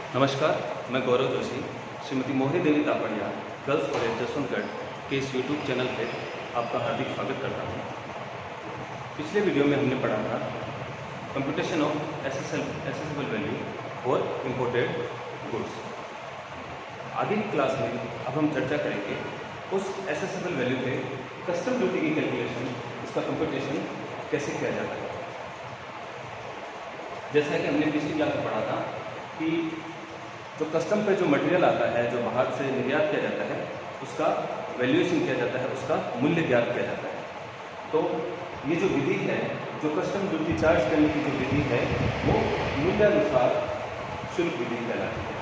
नमस्कार, मैं गौरव जोशी श्रीमती मोहिनी देवी Tapadia girls college Jaswantgarh के इस यूट्यूब चैनल पे आपका हार्दिक स्वागत करता हूँ। पिछले वीडियो में हमने पढ़ा था computation of accessible value for imported goods. आगे की क्लास में अब हम चर्चा करेंगे उस एसेसिबल वैल्यू पे कस्टम ड्यूटी की कैलकुलेशन, इसका कंप्यूटेशन कैसे किया जाता है। जैसा कि हमने पिछली क्लास में पढ़ा था कि जो कस्टम पे जो मटेरियल आता है, जो बाहर से निर्यात किया जाता है, उसका वैल्यूएशन किया जाता है, उसका मूल्य ज्ञात किया जाता है। तो ये जो विधि है, जो कस्टम ड्यूटी चार्ज करने की जो विधि है, वो मूल्यानुसार शुल्क विधि कहलाती है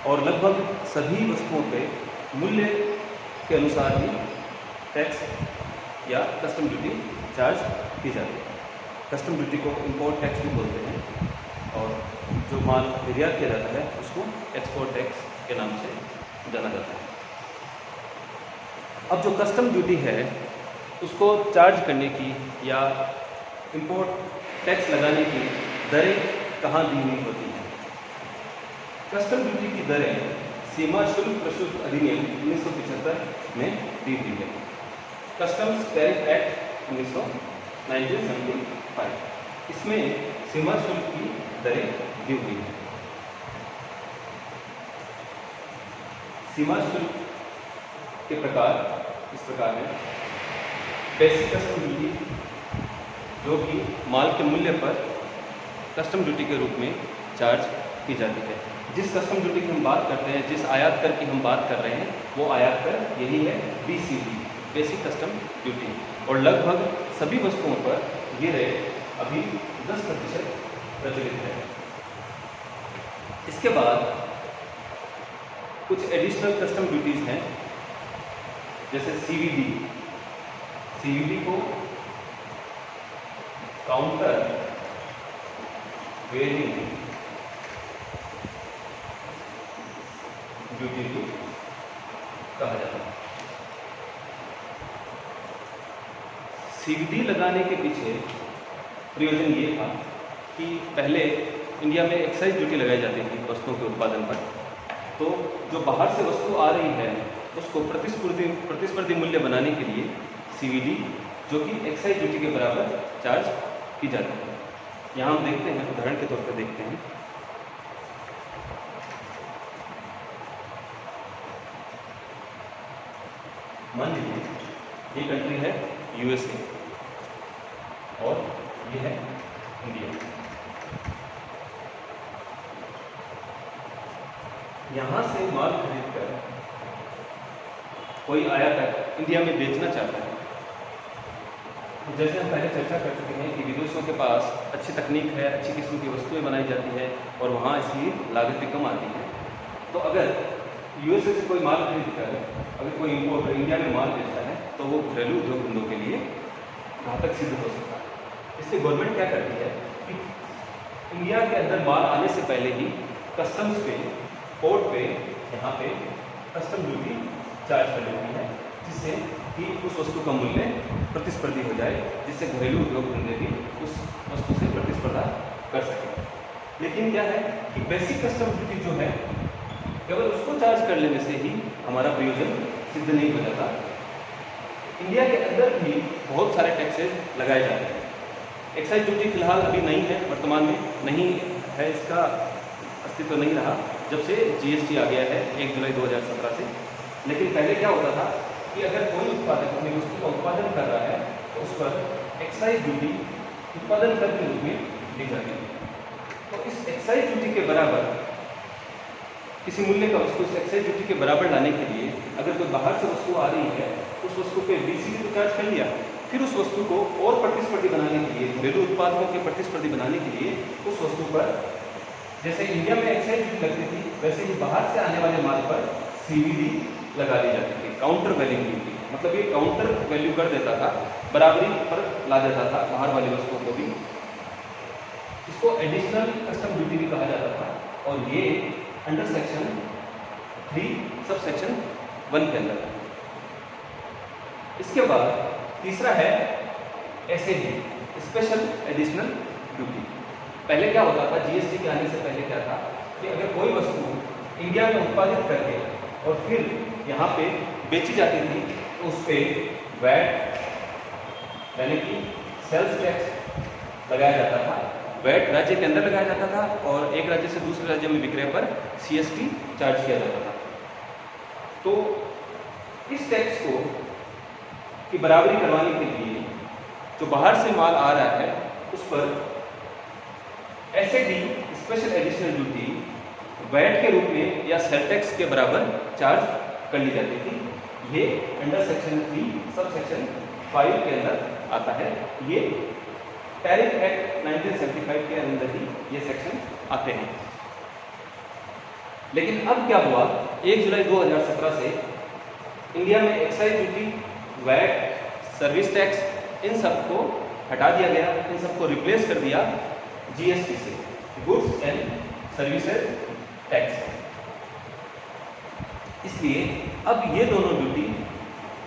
और लगभग सभी वस्तुओं पे मूल्य के अनुसार ही टैक्स या कस्टम ड्यूटी चार्ज की जाती है। कस्टम ड्यूटी को इम्पोर्ट टैक्स भी बोलते हैं और जो माल निर्यात किया जाता है उसको एक्सपोर्ट टैक्स के नाम से जाना जाता है। अब जो कस्टम ड्यूटी है उसको चार्ज करने की या इम्पोर्ट टैक्स लगाने की दरें कहाँ दी हुई होती हैं। कस्टम ड्यूटी की दरें सीमा शुल्क प्रशुल्क अधिनियम 1975 में दी हुई है। कस्टम्स टैरिफ एक्ट 1975, इसमें सीमा शुल्क की दरें दी हुई है। सीमा शुल्क के प्रकार इस प्रकार है। बेसिक कस्टम ड्यूटी, जो कि माल के मूल्य पर कस्टम ड्यूटी के रूप में चार्ज की जाती है। जिस कस्टम ड्यूटी की हम बात करते हैं, जिस आयात कर की हम बात कर रहे हैं, वो आयात कर यही है, BCD, बेसिक कस्टम ड्यूटी। और लगभग सभी वस्तुओं पर ये रेट अभी 10% प्रचलित है। इसके बाद कुछ एडिशनल कस्टम ड्यूटीज़ हैं, जैसे CVD। CVD को काउंटर वेयरिंग ड्यूटी भी कहा जाता है। CVD लगाने के पीछे प्रयोजन ये था कि पहले इंडिया में एक्साइज ड्यूटी लगाई जाती थी वस्तुओं के उत्पादन पर। तो जो बाहर से वस्तु आ रही है उसको प्रतिस्पर्धी मूल्य बनाने के लिए CVD, जो कि एक्साइज ड्यूटी के बराबर चार्ज की जाती है। यहाँ हम देखते हैं, उदाहरण के तौर पर देखते हैं। मान लीजिए ये कंट्री है USA और ये है इंडिया। यहाँ से माल खरीदकर कोई आयातक इंडिया में बेचना चाहता है। तो जैसे हम पहले चर्चा कर चुके हैं कि विदेशों के पास अच्छी तकनीक है, अच्छी किस्म की वस्तुएं बनाई जाती है और वहाँ इसकी लागत भी कम आती है। तो अगर USA से कोई माल खरीदकर अगर कोई इम्पोर्टर इंडिया में माल बेचता है तो वो घरेलू उद्योग धंधों के लिए घातक सिद्ध हो सकता है। इसलिए गवर्नमेंट क्या करती है कि इंडिया के अंदर माल आने से पहले ही कस्टम्स पे, पोर्ट पे, यहाँ पे कस्टम ड्यूटी चार्ज कर देती है, जिससे कि उस वस्तु का मूल्य प्रतिस्पर्धी हो जाए, जिससे घरेलू उद्योग धंधे भी उस वस्तु से प्रतिस्पर्धा कर सकें। लेकिन क्या है कि बेसिक कस्टम ड्यूटी जो है, केवल उसको चार्ज कर लेने से ही हमारा प्रयोजन सिद्ध नहीं हो जाता। इंडिया के अंदर भी बहुत सारे टैक्सेस लगाए जाते हैं। एक्साइज ड्यूटी फिलहाल अभी नहीं है, वर्तमान में नहीं है, इसका अस्तित्व नहीं रहा जब से GST आ गया है 1 जुलाई 2017 से। लेकिन पहले क्या होता था कि अगर कोई उत्पादक अपनी वस्तु का उत्पादन कर रहा है तो उस पर एक्साइज ड्यूटी उत्पादन कर के रूप में दी जाती है। तो इस एक्साइज ड्यूटी के बराबर किसी मूल्य का वस्तु इस एक्साइज ड्यूटी के बराबर लाने के लिए अगर कोई बाहर से वस्तु आ रही है, उस वस्तु पे BCD तो चार्ज कर लिया, फिर उस वस्तु को और प्रतिस्पर्धी बनाने के लिए, घरेलू उत्पादकों के प्रतिस्पर्धी बनाने के लिए उस वस्तु पर, जैसे इंडिया में एक्साइज ड्यूटी लगती थी, वैसे ही बाहर से आने वाले माल पर CVD लगा दी जाती थी, काउंटर वैल्यू ड्यूटी। मतलब ये काउंटर वैल्यू कर देता था, बराबरी पर ला देता था बाहर वाली वस्तुओं को भी। इसको एडिशनल कस्टम ड्यूटी भी कहा जाता था और ये अंडर सेक्शन 3 सब सेक्शन 1 के अंदर। इसके बाद तीसरा है SAD, स्पेशल एडिशनल ड्यूटी। पहले क्या होता था, GST के आने से पहले क्या था कि अगर अगर कोई वस्तु इंडिया में उत्पादित करके और फिर यहाँ पे बेची जाती थी तो उस पर वैट यानी कि सेल्स टैक्स लगाया जाता था। वैट राज्य के अंदर लगाया जाता था और एक राज्य से दूसरे राज्य में विक्रय पर CST चार्ज किया जाता था। तो इस टैक्स को की बराबरी करवाने के लिए जो बाहर से माल आ रहा है उस पर SAD special additional duty VAT के रूप में या सेल टैक्स के बराबर चार्ज कर ली जाती थी। ये अंडर सेक्शन 3 सब सेक्शन 5 के अंदर आता है। ये टैरिफ एक्ट 1975 के अंदर ही ये सेक्शन आते हैं। लेकिन अब क्या हुआ, 1 जुलाई 2017 से इंडिया में excise duty, VAT, service tax इन सब को हटा दिया गया, इन सबको रिप्लेस कर दिया GST से, गुड्स एंड सर्विसेज टैक्स। इसलिए अब ये दोनों ड्यूटी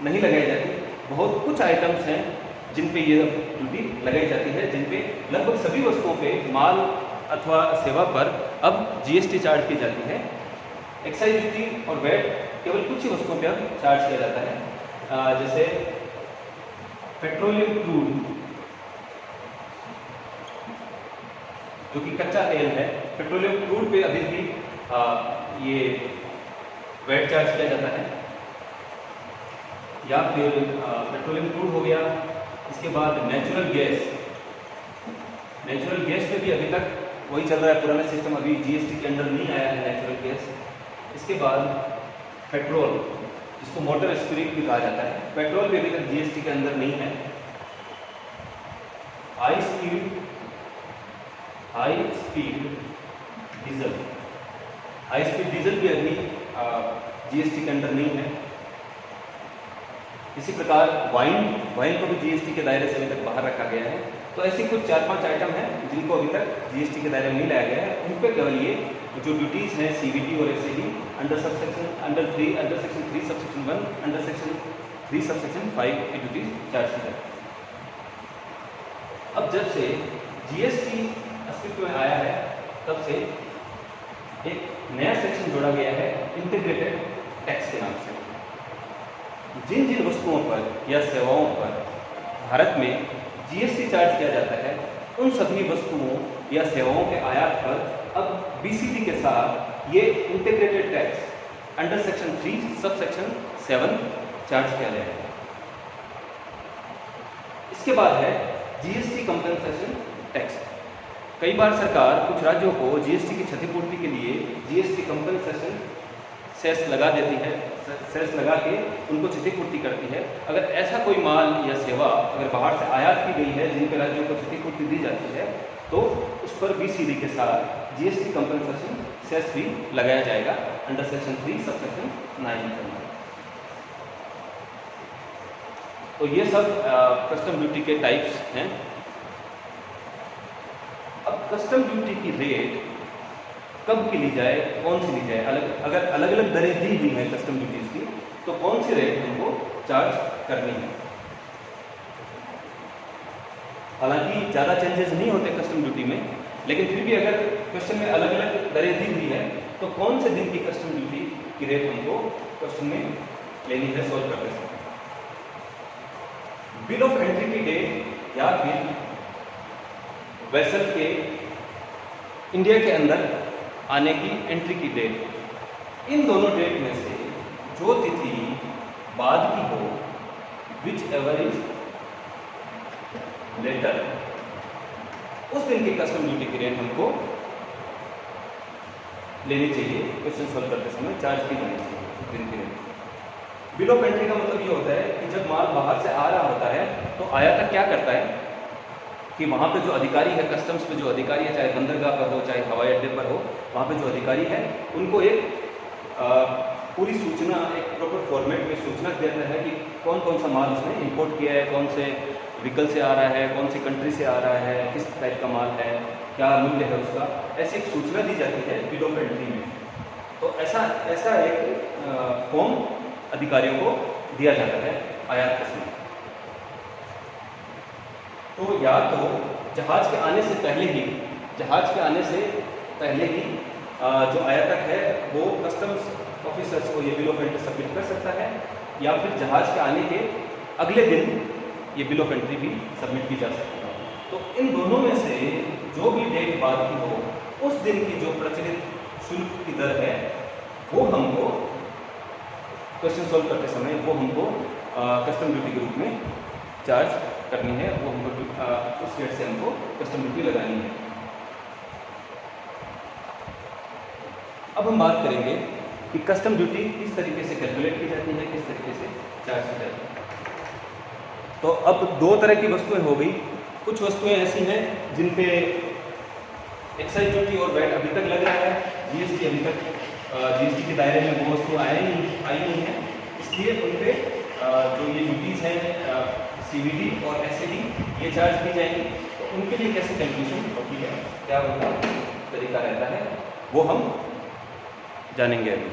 नहीं लगाई जाती। बहुत कुछ आइटम्स हैं जिन पे ये ड्यूटी लगाई जाती है, जिन पे लगभग सभी वस्तुओं पे, माल अथवा सेवा पर अब GST चार्ज की जाती है। एक्साइज ड्यूटी और वैट केवल कुछ ही वस्तुओं पे अब चार्ज किया जाता है, जैसे पेट्रोलियम क्रूड जो कि कच्चा तेल है, पेट्रोलियम क्रूड पे अभी भी ये वैट चार्ज किया जाता है। या फिर पेट्रोलियम क्रूड हो गया। इसके बाद नेचुरल गैस पे भी अभी तक वही चल रहा है, पुराना सिस्टम, अभी GST के अंडर नहीं आया है नेचुरल गैस। इसके बाद पेट्रोल, जिसको मोटर स्पिरिट भी कहा जाता है, पेट्रोल भी अभी तक GST के अंदर नहीं है। हाई स्पीड डीजल भी अभी GST के अंदर नहीं है। इसी प्रकार वाइन को भी GST के दायरे से अभी तक बाहर रखा गया है। तो ऐसी कुछ 4-5 आइटम हैं जिनको अभी तक GST के दायरे में नहीं लाया गया है। उन पर केवल ये जो ड्यूटीज़ हैं CVT और SAD under section 3 subsection 1 under section 3 subsection 5 की ड्यूटीज चार्ज की जाती है। अब जब से GST अस्तित्व में आया है तब से एक नया सेक्शन जोड़ा गया है इंटीग्रेटेड टैक्स के नाम से। जिन जिन वस्तुओं पर या सेवाओं पर भारत में GST चार्ज किया जाता है, उन सभी वस्तुओं या सेवाओं के आयात पर अब BCD के साथ ये integrated tax under section 3 sub section 7 charge किया जाएगा। इसके बाद है GST कंपनसेशन टैक्स। कई बार सरकार कुछ राज्यों को GST की क्षतिपूर्ति के लिए GST कंपनसेशन सेस लगा देती है, सेस लगा के उनको क्षतिपूर्ति करती है। अगर ऐसा कोई माल या सेवा अगर बाहर से आयात की गई है जिन पर राज्यों को क्षतिपूर्ति दी जाती है, तो उस पर BCD के साथ GST कंपनसेशन सेस भी लगाया जाएगा अंडर सेक्शन 3 सब सेक्शन 9 के अंदर। तो ये सब कस्टम ड्यूटी के टाइप्स हैं। अब कस्टम ड्यूटी की रेट कब की ली जाए, कौन सी ली जाए, अगर अलग अलग दरें दी हुई हैं कस्टम ड्यूटीज़ की, तो कौन सी रेट हमको चार्ज करनी है। हालांकि ज़्यादा चेंजेस नहीं होते कस्टम ड्यूटी में, लेकिन फिर भी अगर क्वेश्चन में अलग अलग दरें दी हुई है तो कौन से दिन की कस्टम ड्यूटी की रेट हमको क्वेश्चन में लेनी है सॉल्व करते समय। बिल ऑफ एंट्री की डेट या फिर वेसल के इंडिया के अंदर आने की एंट्री की डेट, इन दोनों डेट में से जो तिथि बाद की हो, विच एवर इज लेटर, उस दिन की कस्टम ड्यूटी की रेट हमको लेनी चाहिए। क्वेश्चन सॉल्व करते समय चार्ज की जानी चाहिए उस दिन की रेट। बिल ऑफ एंट्री का मतलब ये होता है कि जब माल बाहर से आ रहा होता है तो आयातक क्या करता है कि वहाँ पे जो अधिकारी है, कस्टम्स पे जो अधिकारी है, चाहे बंदरगाह पर हो चाहे हवाई अड्डे पर हो, वहाँ पे जो अधिकारी है उनको एक पूरी सूचना, एक प्रॉपर फॉर्मेट में सूचना देता है कि कौन कौन सा माल उसने इंपोर्ट किया है, कौन से व्हीकल से आ रहा है, कौन सी कंट्री से आ रहा है, किस टाइप का माल है, क्या मूल्य है उसका, ऐसी एक सूचना दी जाती है बिल ऑफ एंट्री में। तो ऐसा एक फॉर्म अधिकारियों को दिया जाता है आयात के समय। तो या तो जहाज के आने से पहले ही जो आयातक है वो कस्टम्स ऑफिसर्स को ये बिल ऑफ एंट्री सबमिट कर सकता है, या फिर जहाज के आने के अगले दिन ये बिल ऑफ एंट्री भी सबमिट की जा सकती है। तो इन दोनों में से जो भी डेट बाद की हो, उस दिन की जो प्रचलित शुल्क की दर है वो हमको क्वेश्चन सॉल्व करते समय वो हमको कस्टम ड्यूटी के रूप में चार्ज करनी है, वो हमको उस रेट से हमको कस्टम ड्यूटी लगानी है। अब हम बात करेंगे कि कस्टम ड्यूटी किस तरीके से कैलकुलेट की जाती है, किस तरीके से चार्ज की जाती है। तो अब दो तरह की वस्तुएं हो गई। कुछ वस्तुएं ऐसी हैं जिन पे एक्साइज ड्यूटी और वैट अभी तक लग रहा है, जीएसटी अभी तक जीएसटी के दायरे में वो वस्तुएं आई नहीं है, इसलिए उन पे जो ये ड्यूटीज़ हैं सीवीडी और एससीडी ये चार्ज की जाएंगी। तो उनके लिए कैसे कैलकुलेशन होती है, क्या उनका तरीका रहता है, वो हम जानेंगे अभी।